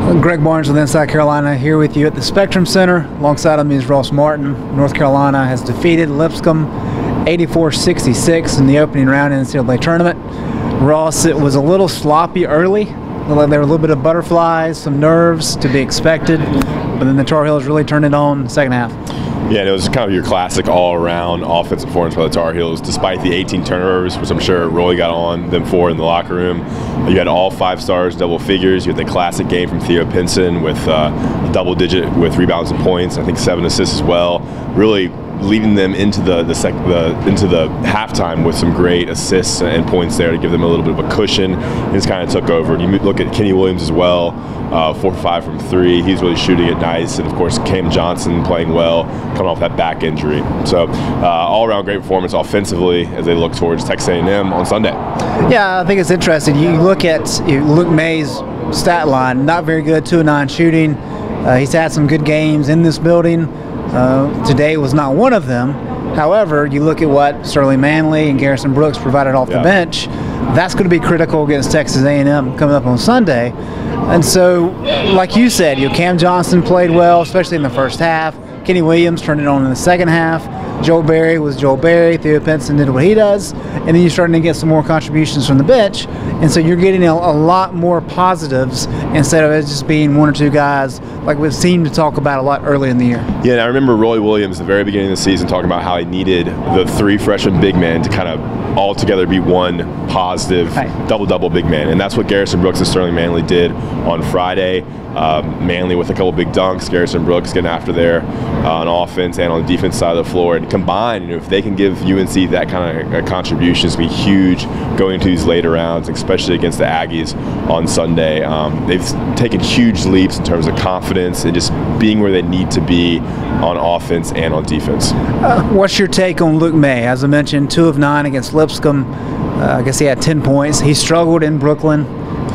Greg Barnes with Inside Carolina here with you at the Spectrum Center. Alongside of me is Ross Martin. North Carolina has defeated Lipscomb 84-66 in the opening round in the NCAA tournament. Ross, it was a little sloppy early. There were a little bit of butterflies, some nerves to be expected, but then the Tar Heels really turned it on in the second half. Yeah, and it was kind of your classic all-around offensive performance by the Tar Heels, despite the 18 turnovers, which I'm sure Roy got on them for in the locker room. You had all 5 stars, double figures. You had the classic game from Theo Pinson with double-digit with rebounds and points. I think 7 assists as well. Really leading them into the halftime with some great assists and points there to give them a little bit of a cushion. And just kind of took over. And you look at Kenny Williams as well, 4 for 5 from 3. He's really shooting it nice. And of course, Cam Johnson playing well, coming off that back injury. So all-around great performance offensively as they look towards Texas A&M on Sunday. Yeah, I think it's interesting. You look at Luke May's stat line, not very good, 2 of 9 shooting. He's had some good games in this building. Today was not one of them. However, you look at what Sterling Manley and Garrison Brooks provided off the bench. That's going to be critical against Texas A&M coming up on Sunday. And so, like you said, Cam Johnson played well, especially in the first half. Kenny Williams turned it on in the second half. Joel Berry was Joel Berry. Theo Pinson did what he does. And then you're starting to get some more contributions from the bench. And so you're getting a lot more positives instead of it just being 1 or 2 guys like we seemed to talk about a lot early in the year. Yeah, and I remember Roy Williams at the very beginning of the season talking about how he needed the 3 freshman big men to kind of all together be one positive double-double big man. And that's what Garrison Brooks and Sterling Manley did on Friday. Manley with a couple big dunks, Garrison Brooks getting after there on offense and on the defense side of the floor. And combined, if they can give UNC that kind of contribution, it's going to be huge going into these later rounds, especially against the Aggies on Sunday. They've taken huge leaps in terms of confidence and just being where they need to be on offense and on defense. What's your take on Luke May? As I mentioned, 2 of 9 against Lipscomb. I guess he had 10 points. He struggled in Brooklyn.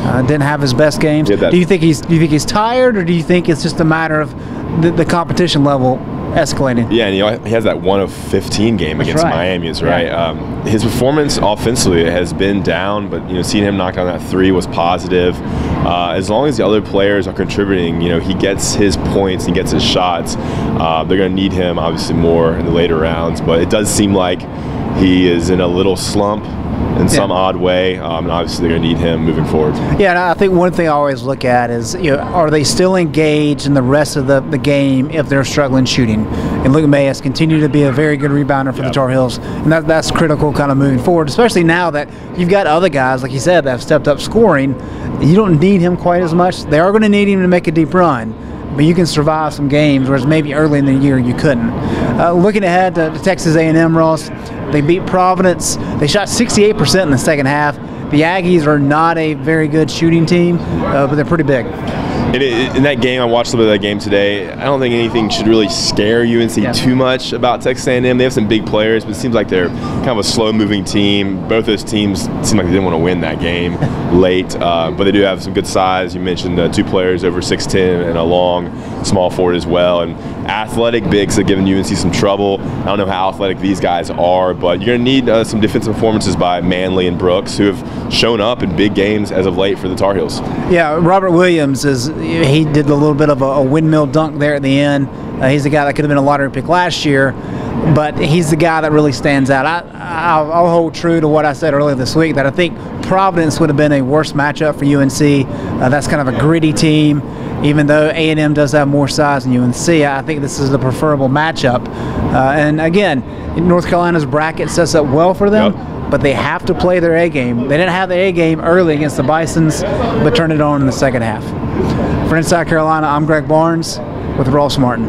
Didn't have his best games. Do you think he's tired, or do you think it's just a matter of the competition level escalating? Yeah, and he has that 1 of 15 game against Miami, is right. Yeah. His performance offensively has been down, but seeing him knock down that 3 was positive. As long as the other players are contributing, he gets his points, he gets his shots. They're going to need him obviously more in the later rounds, but it does seem like he is in a little slump in some odd way, and obviously they're going to need him moving forward. Yeah, and I think one thing I always look at is, are they still engaged in the rest of the game if they're struggling shooting? And Luke May has continued to be a very good rebounder for the Tar Heels, and that's critical kind of moving forward, especially now that you've got other guys, like you said, that have stepped up scoring. You don't need him quite as much. They are going to need him to make a deep run, but you can survive some games, whereas maybe early in the year you couldn't. Looking ahead to Texas A&M, Ross, they beat Providence. They shot 68% in the second half. The Aggies are not a very good shooting team, but they're pretty big. In that game, I watched a little bit of that game today. I don't think anything should really scare UNC too much about Texas A&M. They have some big players, but it seems like they're kind of a slow-moving team. Both those teams seem like they didn't want to win that game late, but they do have some good size. You mentioned 2 players over 6'10" and a long small forward as well, and athletic bigs that have given UNC some trouble. I don't know how athletic these guys are, but you're going to need some defensive performances by Manley and Brooks, who have shown up in big games as of late for the Tar Heels. Yeah, Robert Williams he did a little bit of a windmill dunk there at the end. He's the guy that could have been a lottery pick last year, but he's the guy that really stands out. I'll hold true to what I said earlier this week, that I think Providence would have been a worse matchup for UNC. That's kind of a gritty team. Even though A&M does have more size than UNC, I think this is the preferable matchup. And again, North Carolina's bracket sets up well for them, but they have to play their A game. They didn't have the A game early against the Bisons, but turned it on in the second half. For Inside Carolina, I'm Greg Barnes with Ross Martin.